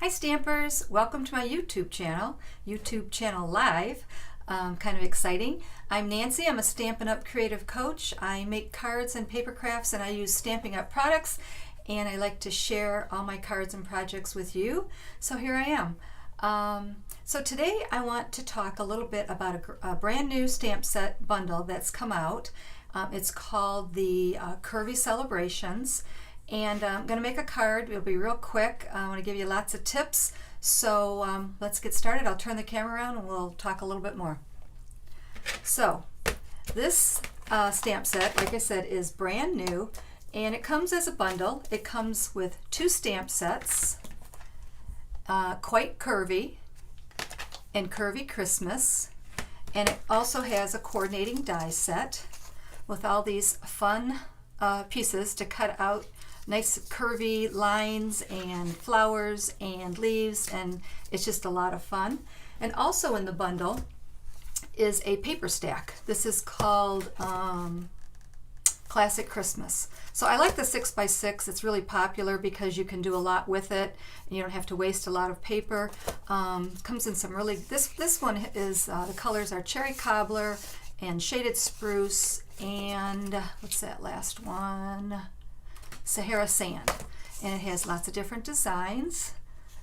Hi Stampers, welcome to my YouTube channel Live. Kind of exciting. I'm Nancy, I'm a Stampin' Up! Creative coach. I make cards and paper crafts and I use Stampin' Up! Products, and I like to share all my cards and projects with you. So here I am. So today I want to talk a little bit about a brand new stamp set bundle that's come out. It's called the Curvy Celebrations. And I'm going to make a card. It'll be real quick. I want to give you lots of tips. So let's get started. I'll turn the camera around and we'll talk a little bit more. So this stamp set, like I said, is brand new. And it comes as a bundle. It comes with 2 stamp sets, Quite Curvy and Curvy Christmas. And it also has a coordinating die set with all these fun pieces to cut out nice curvy lines and flowers and leaves, and it's just a lot of fun. And also in the bundle is a paper stack. This is called Classic Christmas. So I like the 6x6. It's really popular because you can do a lot with it and you don't have to waste a lot of paper. Comes in some really, this one is, the colors are Cherry Cobbler and Shaded Spruce and what's that last one? Sahara Sand. And it has lots of different designs.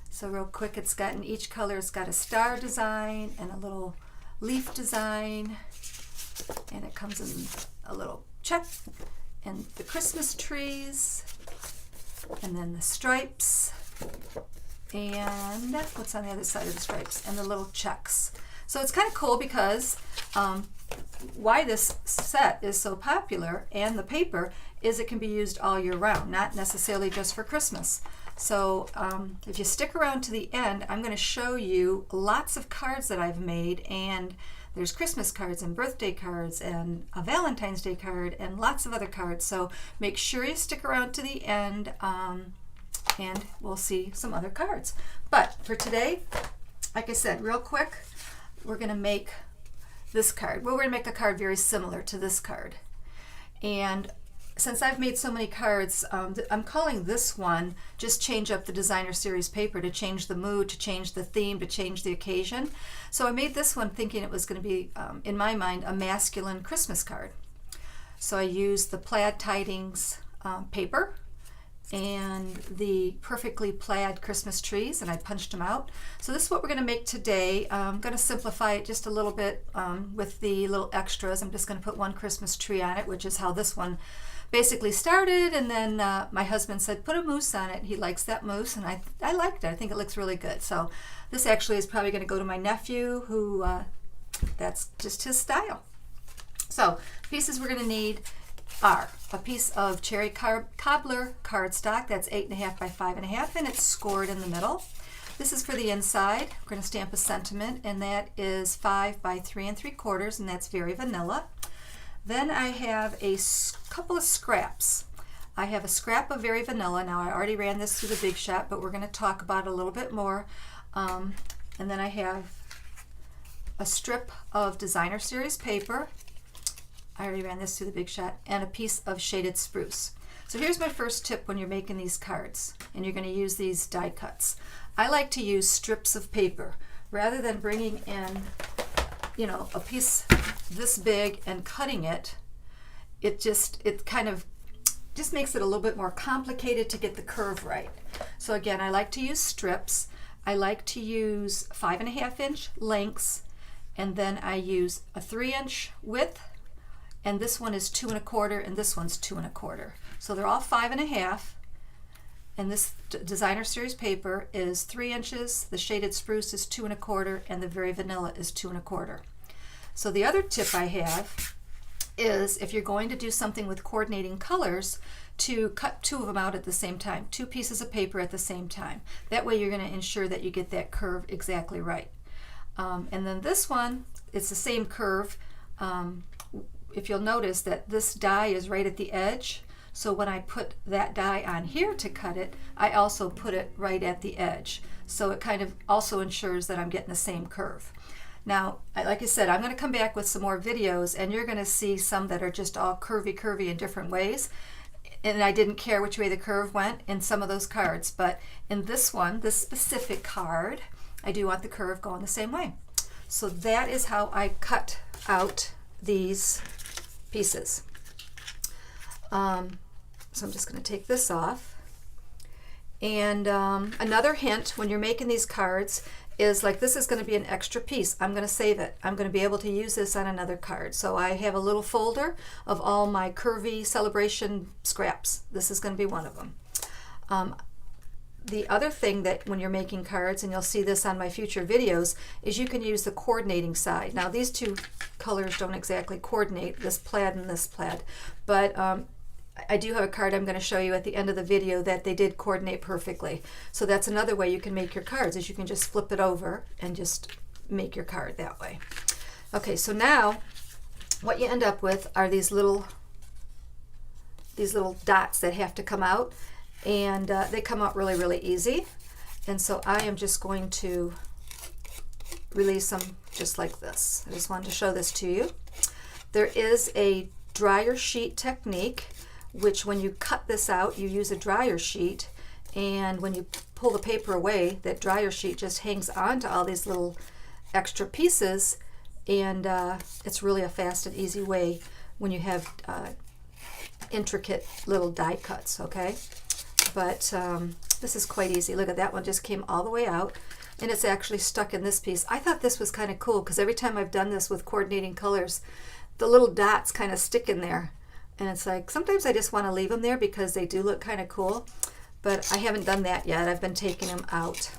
So real quick, it's got in each color, it's got a star design and a little leaf design, and it comes in a little check and the Christmas trees and then the stripes and what's on the other side of the stripes and the little checks. So it's kind of cool because why this set is so popular and the paper is it can be used all year round, not necessarily just for Christmas. So if you stick around to the end, I'm going to show you lots of cards that I've made, and there's Christmas cards and birthday cards and a Valentine's Day card and lots of other cards. So make sure you stick around to the end and we'll see some other cards. But for today, like I said, real quick, we're going to make this card. Well, we're going to make a card very similar to this card. And since I've made so many cards, I'm calling this one just change up the designer series paper to change the mood, to change the theme, to change the occasion. So I made this one thinking it was going to be, in my mind, a masculine Christmas card. So I used the Plaid Tidings paper and the perfectly plaid Christmas trees, and I punched them out. So this is what we're going to make today. I'm going to simplify it just a little bit with the little extras. I'm just going to put one Christmas tree on it, which is how this one basically started, and then my husband said put a moose on it. He likes that moose, and I liked it. I think it looks really good. So this actually is probably going to go to my nephew, who that's just his style. So pieces we're going to need are a piece of Cherry Cobbler cardstock. That's 8.5 by 5.5, and it's scored in the middle. This is for the inside. We're going to stamp a sentiment, and that is 5 by 3 3/4, and that's very vanilla. Then I have a couple of scraps. I have a scrap of Very Vanilla. Now I already ran this through the Big Shot, but we're going to talk about it a little bit more. And then I have a strip of Designer Series paper. I already ran this through the Big Shot, and a piece of Shaded Spruce. So here's my first tip when you're making these cards, and you're going to use these die cuts. I like to use strips of paper rather than bringing in, you know, a piece this big and cutting it. It kind of just makes it a little bit more complicated to get the curve right. So again, I like to use strips. I like to use 5.5-inch lengths, and then I use a 3-inch width, and this one is 2 1/4, and this one's 2 1/4. So they're all 5.5, and this Designer Series paper is 3 inches, the Shaded Spruce is 2 1/4, and the Very Vanilla is 2 1/4. So the other tip I have is if you're going to do something with coordinating colors, to cut 2 of them out at the same time, 2 pieces of paper at the same time. That way you're going to ensure that you get that curve exactly right. And then this one, it's the same curve. If you'll notice that this die is right at the edge, so when I put that die on here to cut it, I also put it right at the edge. So it kind of also ensures that I'm getting the same curve. Now, like I said, I'm going to come back with some more videos, and you're going to see some that are just all curvy in different ways. and I didn't care which way the curve went in some of those cards, but in this one, this specific card, I do want the curve going the same way. So that is how I cut out these pieces. So I'm just going to take this off. And another hint when you're making these cards is like, this is going to be an extra piece. I'm going to save it. I'm going to be able to use this on another card. So I have a little folder of all my Curvy Celebration scraps. This is going to be one of them. The other thing that when you're making cards, and you'll see this on my future videos, is you can use the coordinating side. Now these two colors don't exactly coordinate, this plaid and this plaid, but I do have a card I'm going to show you at the end of the video that they did coordinate perfectly. So that's another way you can make your cards, is you can just flip it over and just make your card that way. Okay, so now what you end up with are these little dots that have to come out, and they come out really, really easy. And so I am just going to release them just like this. I just wanted to show this to you. There is a dryer sheet technique, which when you cut this out, you use a dryer sheet, and when you pull the paper away, that dryer sheet just hangs on to all these little extra pieces, and it's really a fast and easy way when you have intricate little die cuts, okay? But this is quite easy. Look at that one, just came all the way out, and it's actually stuck in this piece. I thought this was kind of cool, because every time I've done this with coordinating colors, the little dots kind of stick in there. And it's like, sometimes I just want to leave them there because they do look kind of cool, but I haven't done that yet. I've been taking them out.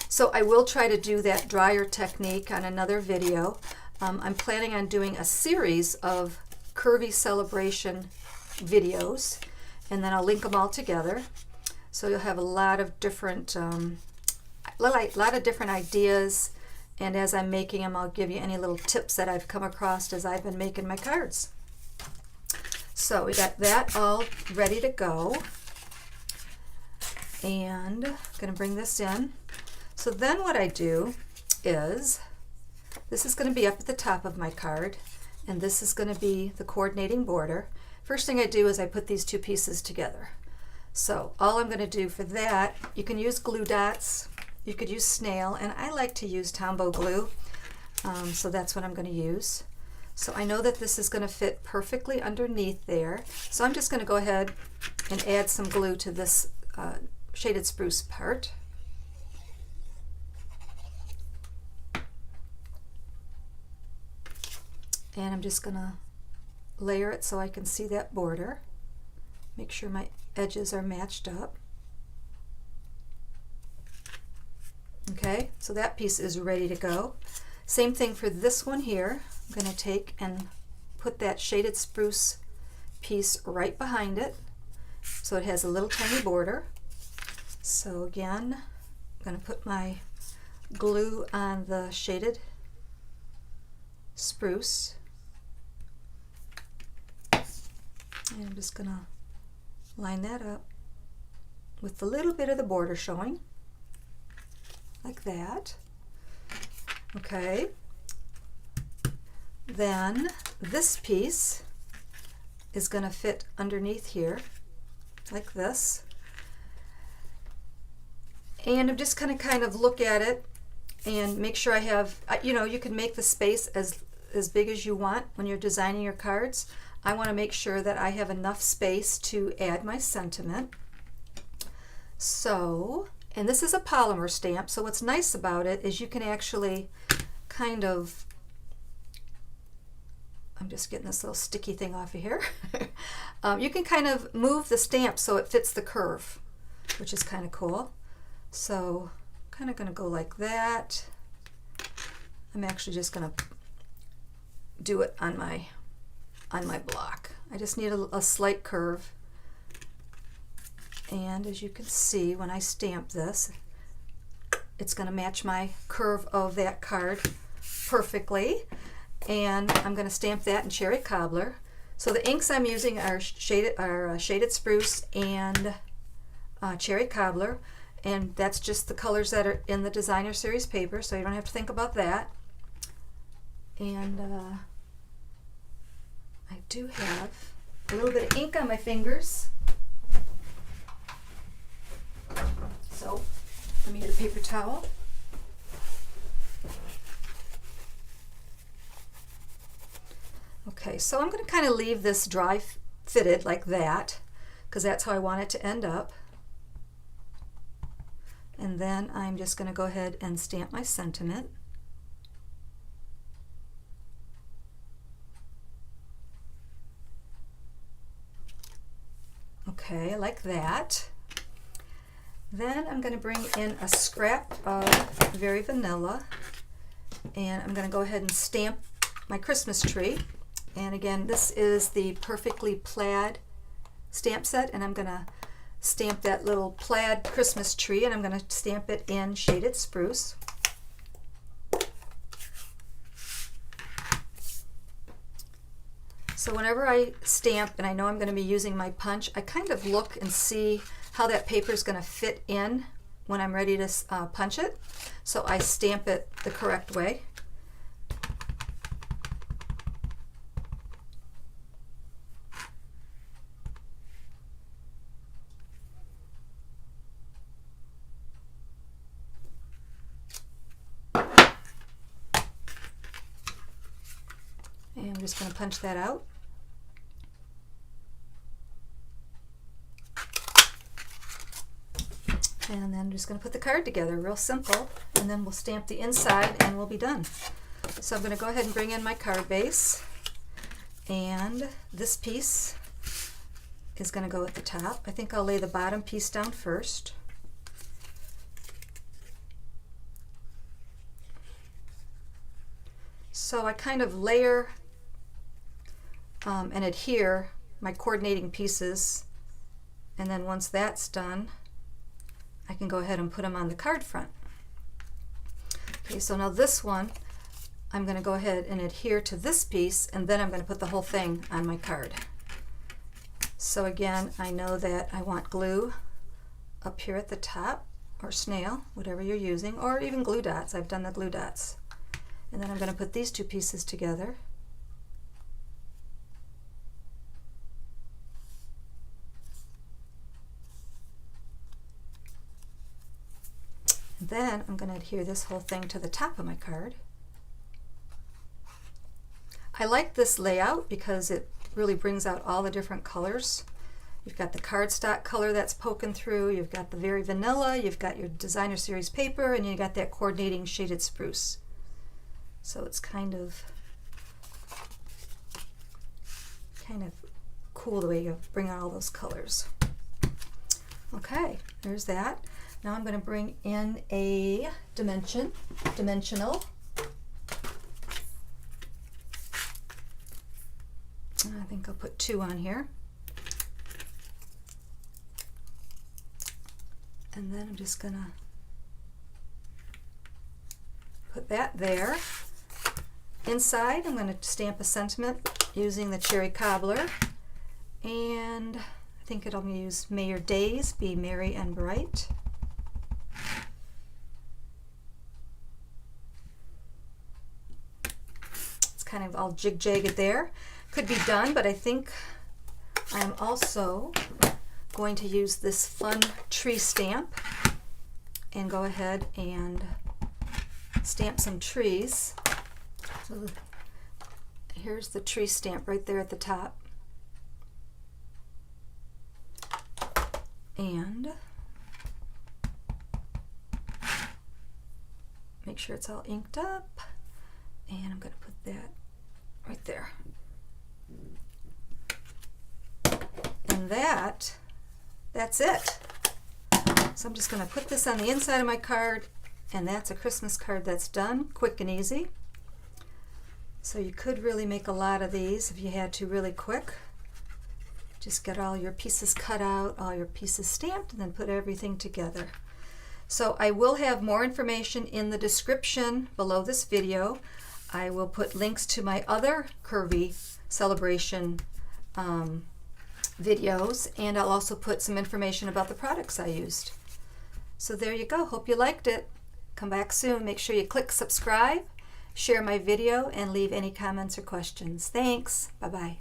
So I will try to do that dryer technique on another video. I'm planning on doing a series of Curvy Celebration videos, and then I'll link them all together. So you'll have a lot of different, ideas, and as I'm making them, I'll give you any little tips that I've come across as I've been making my cards. So we got that all ready to go, and I'm going to bring this in. So then what I do is, this is going to be up at the top of my card, and this is going to be the coordinating border. First thing I do is I put these two pieces together. So all I'm going to do for that, you can use glue dots, you could use snail, and I like to use Tombow glue, so that's what I'm going to use. So I know that this is going to fit perfectly underneath there, so I'm just going to go ahead and add some glue to this shaded spruce part. And I'm just going to layer it so I can see that border. Make sure my edges are matched up. Okay, so that piece is ready to go. Same thing for this one here. I'm going to take and put that shaded spruce piece right behind it, so it has a little tiny border. So again, I'm going to put my glue on the shaded spruce, and I'm just going to line that up with a little bit of the border showing, like that. Okay. Then this piece is going to fit underneath here, like this. And I'm just going to kind of look at it and make sure I have, you can make the space as big as you want when you're designing your cards. I want to make sure that I have enough space to add my sentiment. So, and this is a polymer stamp, so what's nice about it is you can actually kind of, I'm just getting this little sticky thing off of here. You can kind of move the stamp so it fits the curve, which is kind of cool. So kind of going to go like that. I'm actually just going to do it on my block. I just need a slight curve. And as you can see, when I stamp this, it's going to match my curve of that card perfectly. And I'm going to stamp that in Cherry Cobbler. So the inks I'm using are shaded spruce and Cherry Cobbler, and that's just the colors that are in the Designer Series paper, so you don't have to think about that. And I do have a little bit of ink on my fingers. So let me get a paper towel. Okay, so I'm going to kind of leave this dry fitted like that because that's how I want it to end up. And then I'm just going to go ahead and stamp my sentiment. Okay, like that. Then I'm going to bring in a scrap of Very Vanilla, and I'm going to go ahead and stamp my Christmas tree. And again, this is the Perfectly Plaid stamp set, and I'm going to stamp that little plaid Christmas tree, and I'm going to stamp it in Shaded Spruce. So whenever I stamp, and I know I'm going to be using my punch, I kind of look and see how that paper is going to fit in when I'm ready to punch it. So I stamp it the correct way. And I'm just going to punch that out. And then I'm just going to put the card together, real simple, and then we'll stamp the inside and we'll be done. So I'm going to go ahead and bring in my card base, and this piece is going to go at the top. I think I'll lay the bottom piece down first. So I kind of layer and adhere my coordinating pieces, and then once that's done, I can go ahead and put them on the card front. Okay, so now this one, I'm going to go ahead and adhere to this piece, and then I'm going to put the whole thing on my card. So again, I know that I want glue up here at the top, or snail, whatever you're using, or even glue dots. I've done the glue dots. And then I'm going to put these two pieces together. Then I'm going to adhere this whole thing to the top of my card. I like this layout because it really brings out all the different colors. You've got the cardstock color that's poking through, you've got the Very Vanilla, you've got your Designer Series paper, and you got that coordinating Shaded Spruce. So it's kind of cool the way you bring out all those colors. Okay, there's that. Now I'm going to bring in a dimensional. I think I'll put 2 on here. And then I'm just going to put that there. Inside, I'm going to stamp a sentiment using the Cherry Cobbler. And I think it'll use May Your Days Be Merry and Bright. Kind of all jig-jagged there. Could be done, but I think I'm also going to use this fun tree stamp and go ahead and stamp some trees. So here's the tree stamp right there at the top. And make sure it's all inked up. And I'm going to put that right there. And that's it. So I'm just going to put this on the inside of my card, and that's a Christmas card that's done, quick and easy. So you could really make a lot of these if you had to really quick. Just get all your pieces cut out, all your pieces stamped, and then put everything together. So I will have more information in the description below this video. I will put links to my other Curvy Celebration videos, and I'll also put some information about the products I used. So there you go. Hope you liked it. Come back soon. Make sure you click subscribe, share my video, and leave any comments or questions. Thanks. Bye-bye.